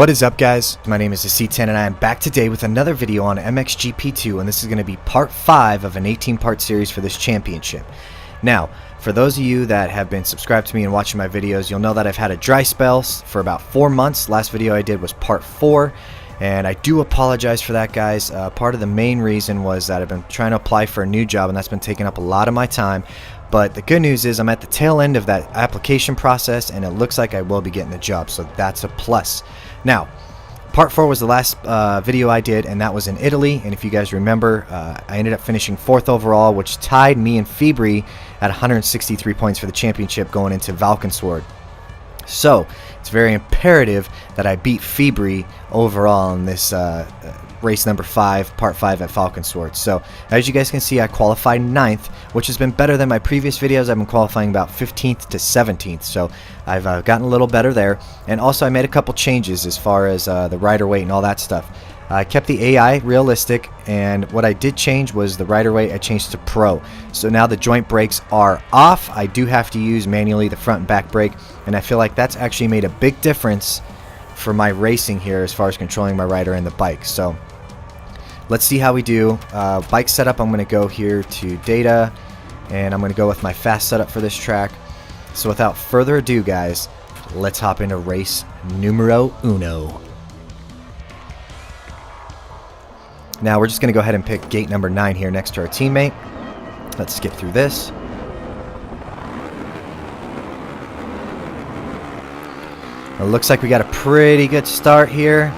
What is up, guys? My name is C10 and I am back today with another video on Mxgp2, and this is going to be part 5 of an 18-part series for this championship. Now, for those of you that have been subscribed to me and watching my videos, you'll know that I've had a dry spell for about 4 months. Last video I did was part 4, and I do apologize for that, guys. Part of the main reason was that I've been trying to apply for a new job, and that's been taking up a lot of my time. But the good news is I'm at the tail end of that application process, and it looks like I will be getting the job, so that's a plus. Now, part 4 was the last video I did, and that was in Italy. And if you guys remember, I ended up finishing 4th overall, which tied me and Febvre at 163 points for the championship going into Valkensward. So it's very imperative that I beat Febvre overall in this race number 5, part 5 at Valkensward. So as you guys can see, I qualified 9th, which has been better than my previous videos. I've been qualifying about 15th to 17th, so I've gotten a little better there. And also I made a couple changes as far as the rider weight and all that stuff. I kept the AI realistic, and what I did change was the rider weight I changed to Pro. So now the joint brakes are off. I do have to use manually the front and back brake, and I feel like that's actually made a big difference for my racing here as far as controlling my rider and the bike. So let's see how we do. Bike setup, I'm going to go here to data, and I'm going to go with my fast setup for this track. So without further ado, guys, let's hop into race numero uno. Now we're just going to go ahead and pick gate number 9 here next to our teammate. Let's skip through this. It looks like we got a pretty good start here.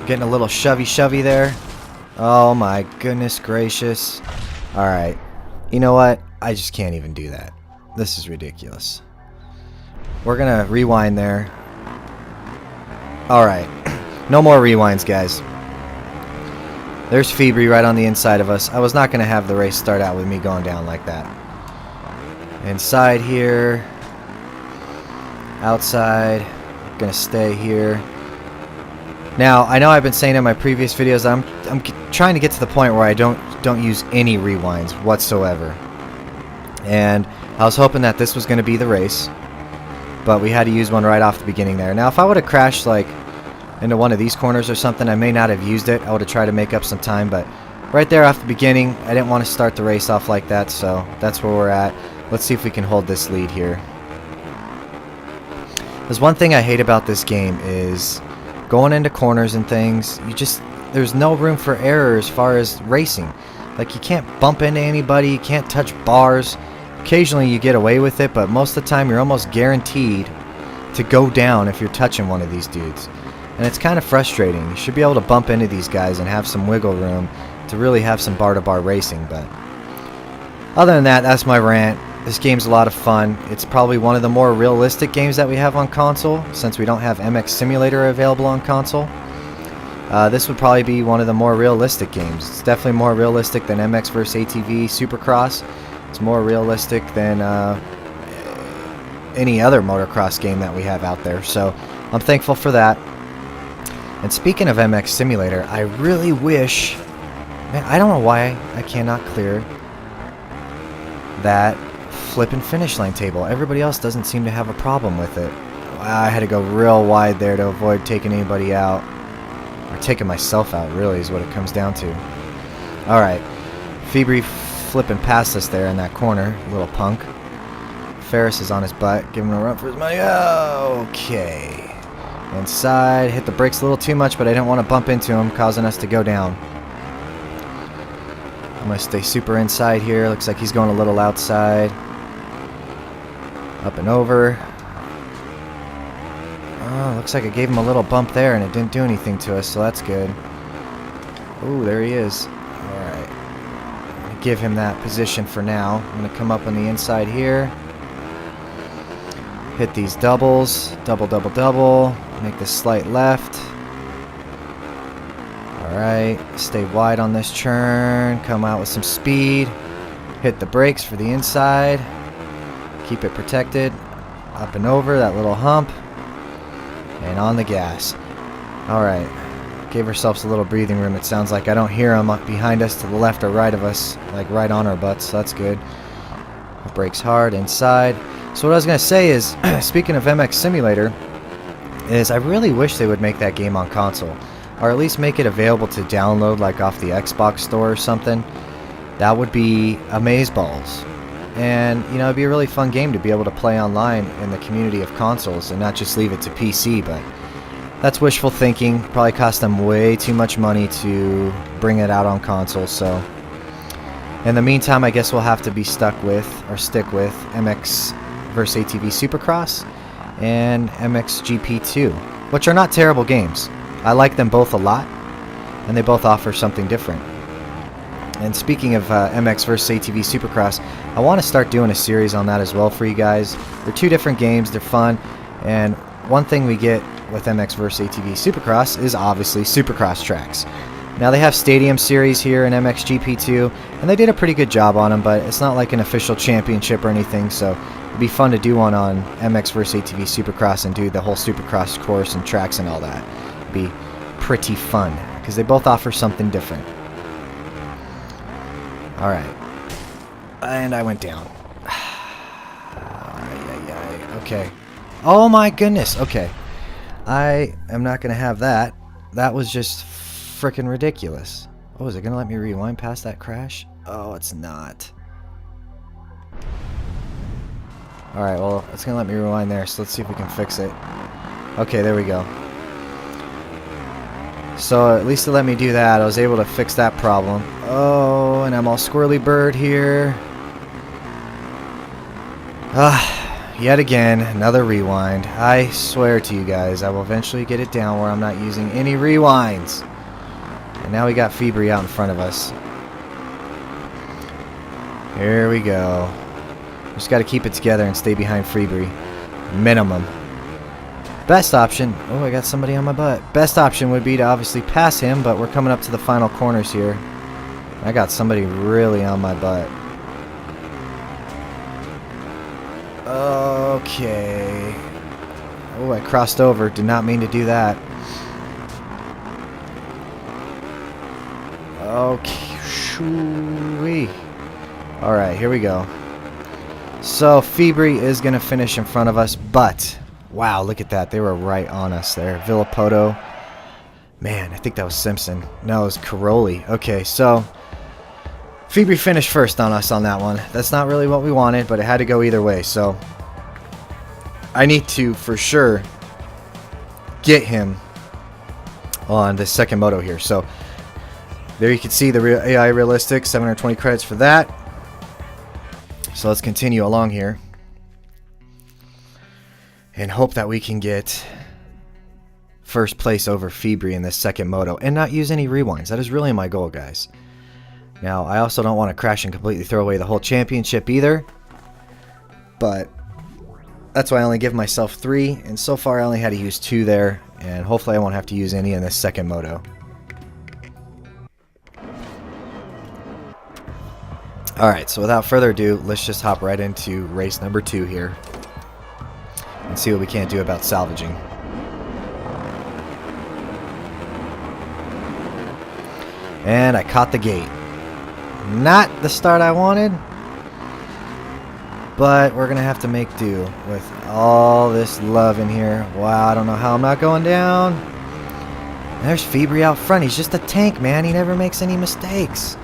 Getting a little shovey there. Oh my goodness gracious. Alright. You know what? I just can't even do that. This is ridiculous. We're going to rewind there. Alright. No more rewinds, guys. There's Febvre right on the inside of us. I was not going to have the race start out with me going down like that. Inside here. Outside. Going to stay here. Now, I know I've been saying in my previous videos I'm trying to get to the point where I don't use any rewinds whatsoever. And I was hoping that this was going to be the race, but we had to use one right off the beginning there. Now, if I would have crashed like into one of these corners or something, I may not have used it. I would have tried to make up some time, but right there off the beginning, I didn't want to start the race off like that, so that's where we're at. Let's see if we can hold this lead here. There's one thing I hate about this game is going into corners and things, there's no room for error as far as racing. Like, you can't bump into anybody, you can't touch bars. Occasionally you get away with it, but most of the time you're almost guaranteed to go down if you're touching one of these dudes. And it's kind of frustrating. You should be able to bump into these guys and have some wiggle room to really have some bar-to-bar racing. But other than that, that's my rant. This game's a lot of fun. It's probably one of the more realistic games that we have on console, since we don't have MX Simulator available on console. This would probably be one of the more realistic games. It's definitely more realistic than MX vs ATV Supercross. It's more realistic than any other motocross game that we have out there. So I'm thankful for that. And speaking of MX Simulator, I really wish... Man, I don't know why I cannot clear that flip and finish line table. Everybody else doesn't seem to have a problem with it. I had to go real wide there to avoid taking anybody out. Or taking myself out, really, is what it comes down to. Alright. Febvre flipping past us there in that corner. Little punk. Ferris is on his butt, giving him a run for his money. Okay. Inside, hit the brakes a little too much, but I didn't want to bump into him, causing us to go down. I'm going to stay super inside here. Looks like he's going a little outside. Up and over. Oh, looks like I gave him a little bump there, and it didn't do anything to us, so that's good. Ooh, there he is. Alright. I'm going to give him that position for now. I'm going to come up on the inside here. Hit these doubles. Double, double, double. Make the slight left. Alright. Stay wide on this turn. Come out with some speed. Hit the brakes for the inside. Keep it protected. Up and over that little hump. And on the gas. Alright. Gave ourselves a little breathing room. It sounds like I don't hear them behind us to the left or right of us. Like right on our butts. So that's good. Brakes hard inside. So what I was going to say is, speaking of MX Simulator, is I really wish they would make that game on console, or at least make it available to download like off the Xbox store or something. That would be amazeballs. And, you know, it'd be a really fun game to be able to play online in the community of consoles and not just leave it to PC, but that's wishful thinking. Probably cost them way too much money to bring it out on console, so in the meantime, I guess we'll have to be stick with MX vs ATV Supercross and Mxgp2, which are not terrible games. I like them both a lot, and they both offer something different. And speaking of MX vs ATV Supercross, I want to start doing a series on that as well for you guys. They're two different games, they're fun, and one thing we get with MX vs ATV Supercross is obviously Supercross tracks. Now they have Stadium Series here in MXGP2, and they did a pretty good job on them, but it's not like an official championship or anything, so it'd be fun to do one on MX vs ATV Supercross and do the whole Supercross course and tracks and all that. It'd be pretty fun, because they both offer something different. Alright. And I went down. Okay. Oh my goodness. Okay. I am not going to have that. That was just freaking ridiculous. Oh, is it going to let me rewind past that crash? Oh, it's not. Alright, well, it's going to let me rewind there, so let's see if we can fix it. Okay, there we go. So at least it let me do that. I was able to fix that problem. Oh, and I'm all squirrely bird here. Yet again, another rewind. I swear to you guys, I will eventually get it down where I'm not using any rewinds. And now we got Febvre out in front of us. Here we go. Just got to keep it together and stay behind Febvre. Minimum. Best option, oh, I got somebody on my butt. Best option would be to obviously pass him, but we're coming up to the final corners here. I got somebody really on my butt. Okay. Oh, I crossed over. Did not mean to do that. Okay. Shoo-wee. Alright, here we go. So, Febvre is going to finish in front of us, but wow, look at that. They were right on us there. Villapoto. Man, I think that was Simpson. No, it was Caroli. Okay, so Febvre finished first on us on that one. That's not really what we wanted, but it had to go either way. So I need to, for sure, get him on the second moto here. So there you can see the real AI Realistic. 720 credits for that. So let's continue along here and hope that we can get first place over Febvre in this second moto and not use any rewinds. That is really my goal, guys. Now, I also don't want to crash and completely throw away the whole championship either, but that's why I only give myself 3, and so far I only had to use 2 there, and hopefully I won't have to use any in this second moto. Alright, so without further ado, let's just hop right into race number 2 here and see what we can't do about salvaging. And I caught the gate. Not the start I wanted, but we're going to have to make do with all this love in here. Wow, I don't know how I'm not going down. There's Febvre out front. He's just a tank, man. He never makes any mistakes.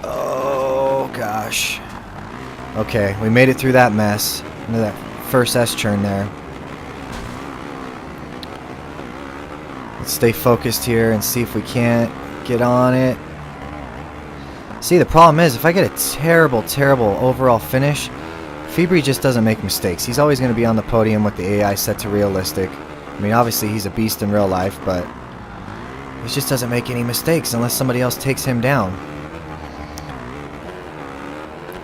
Oh, gosh. Okay, we made it through that mess. Into that first S-turn there. Let's stay focused here and see if we can't get on it. See, the problem is, if I get a terrible, terrible overall finish, Febvre just doesn't make mistakes. He's always going to be on the podium with the AI set to realistic. I mean, obviously, he's a beast in real life, but he just doesn't make any mistakes unless somebody else takes him down.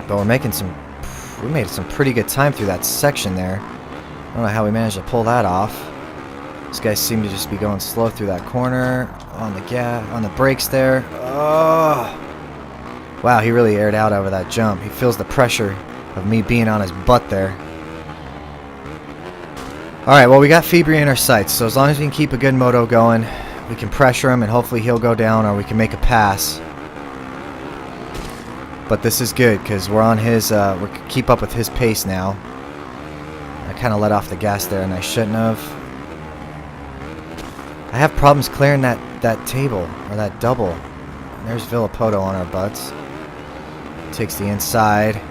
But we made some pretty good time through that section there. I don't know how we managed to pull that off. These guys seem to just be going slow through that corner, on the brakes there. Oh! Wow, he really aired out over that jump. He feels the pressure of me being on his butt there. Alright, well, we got Febvre in our sights, so as long as we can keep a good moto going, we can pressure him and hopefully he'll go down or we can make a pass. But this is good because we're on his, we keep up with his pace now. I kind of let off the gas there, and I shouldn't have. I have problems clearing that table, or that double. And there's Villapoto on our butts. Takes the inside.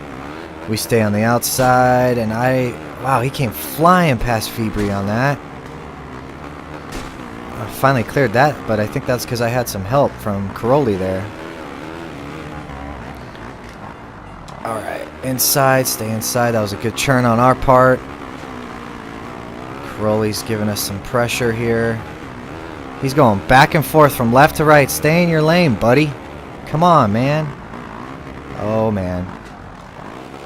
We stay on the outside, and wow, he came flying past Febvre on that. I finally cleared that, but I think that's because I had some help from Caroli there. Alright, inside, stay inside. That was a good churn on our part. Caroli's giving us some pressure here. He's going back and forth from left to right. Stay in your lane, buddy. Come on, man. Oh, man.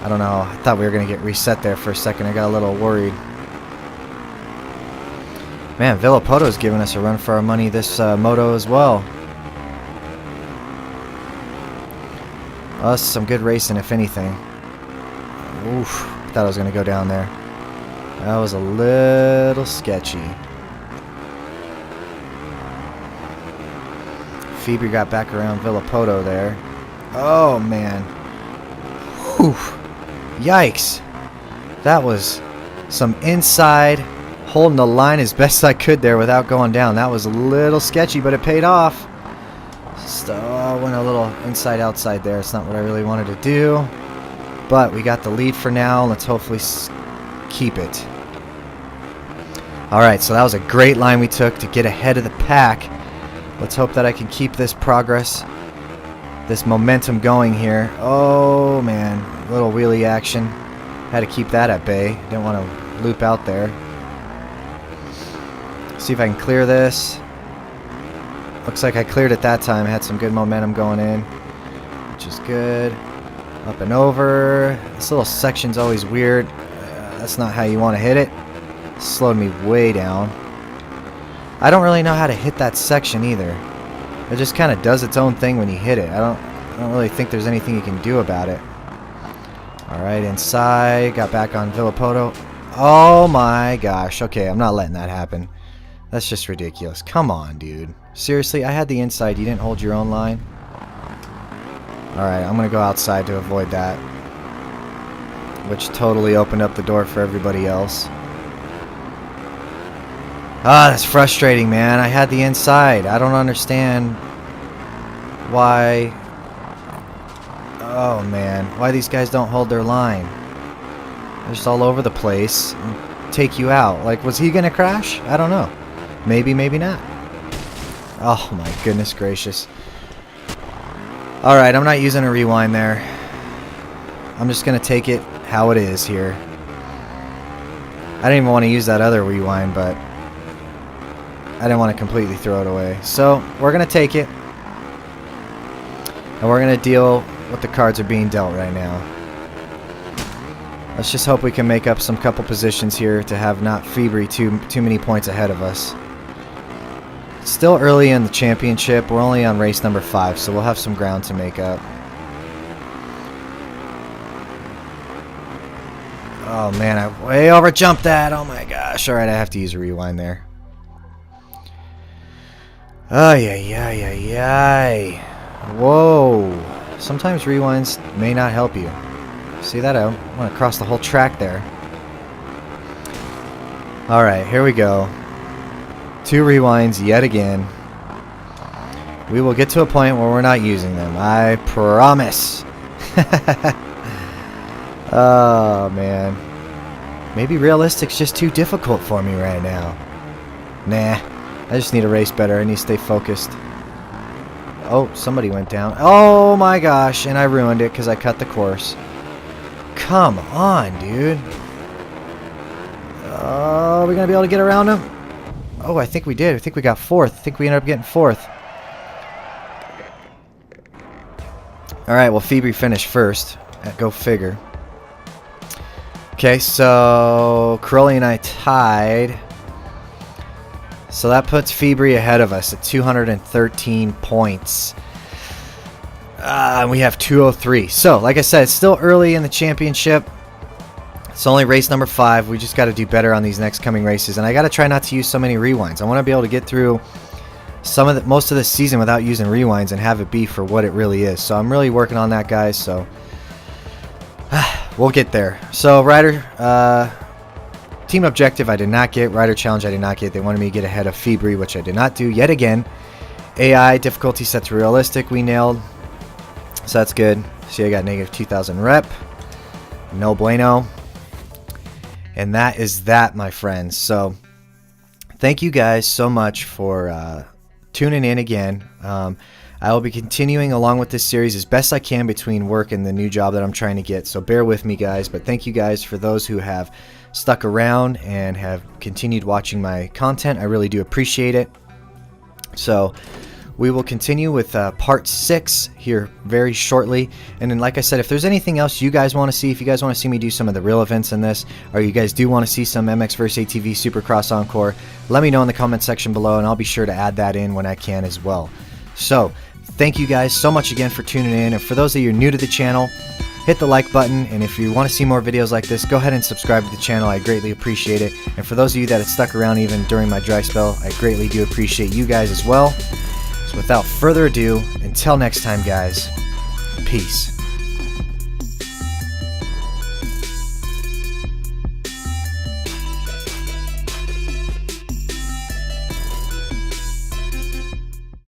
I don't know. I thought we were going to get reset there for a second. I got a little worried. Man, Villapoto's giving us a run for our money this moto as well. Us some good racing, if anything. Oof. I thought I was going to go down there. That was a little sketchy. Febvre got back around Villapoto there. Oh, man. Whew. Yikes. That was some inside, holding the line as best I could there without going down. That was a little sketchy, but it paid off. So I went a little inside-outside there. It's not what I really wanted to do. But we got the lead for now. Let's hopefully keep it. Alright, so that was a great line we took to get ahead of the pack. Let's hope that I can keep this progress, this momentum going here. Oh, man. Little wheelie action. Had to keep that at bay. Didn't want to loop out there. See if I can clear this. Looks like I cleared it that time. Had some good momentum going in, which is good. Up and over. This little section's always weird. That's not how you want to hit it. Slowed me way down. I don't really know how to hit that section either. It just kind of does its own thing when you hit it. I don't really think there's anything you can do about it. Alright, inside. Got back on Villapoto. Oh my gosh. Okay, I'm not letting that happen. That's just ridiculous. Come on, dude. Seriously, I had the inside. You didn't hold your own line? Alright, I'm going to go outside to avoid that. Which totally opened up the door for everybody else. Ah, that's frustrating, man. I had the inside. I don't understand why... Oh, man. Why these guys don't hold their line. They're just all over the place. And take you out. Like, was he going to crash? I don't know. Maybe, maybe not. Oh, my goodness gracious. Alright, I'm not using a rewind there. I'm just going to take it how it is here. I didn't even want to use that other rewind, but I didn't want to completely throw it away. So, we're going to take it. And we're going to deal what the cards are being dealt right now. Let's just hope we can make up some couple positions here to have not Febvre too many points ahead of us. It's still early in the championship. We're only on race number 5, so we'll have some ground to make up. Oh man, I way overjumped that. Oh my gosh. Alright, I have to use a rewind there. Ay, ay, ay, ay, ay. Whoa. Sometimes rewinds may not help you. See that? I want to cross the whole track there. Alright, here we go. 2 rewinds yet again. We will get to a point where we're not using them. I promise. Oh, man. Maybe realistic's just too difficult for me right now. Nah. I just need to race better. I need to stay focused. Oh, somebody went down. Oh, my gosh. And I ruined it because I cut the course. Come on, dude. Oh, are we going to be able to get around him? Oh, I think we did. I think we got 4th. I think we ended up getting 4th. Alright, well, Febvre finished first. Go figure. Okay, so Caroli and I tied. So that puts Febvre ahead of us at 213 points. And we have 203. So, like I said, it's still early in the championship. It's only race number 5. We just got to do better on these next coming races. And I got to try not to use so many rewinds. I want to be able to get through most of the season without using rewinds and have it be for what it really is. So I'm really working on that, guys. So we'll get there. So Ryder, Team Objective I did not get. Rider Challenge I did not get. They wanted me to get ahead of Febvre, which I did not do yet again. AI difficulty set to realistic we nailed. So that's good. See, I got negative 2,000 rep. No bueno. And that is that, my friends. So thank you guys so much for tuning in again. I will be continuing along with this series as best I can between work and the new job that I'm trying to get. So bear with me, guys. But thank you guys for those who have stuck around and have continued watching my content. I really do appreciate it. So we will continue with part 6 here very shortly. And then, like I said, if there's anything else you guys want to see, if you guys want to see me do some of the real events in this, or you guys do want to see some MX vs ATV Supercross Encore, let me know in the comment section below, and I'll be sure to add that in when I can as well. So thank you guys so much again for tuning in. And for those of you new to the channel, hit the like button. And if you want to see more videos like this, go ahead and subscribe to the channel. I greatly appreciate it. And for those of you that have stuck around even during my dry spell, I greatly do appreciate you guys as well. So without further ado, until next time, guys, peace.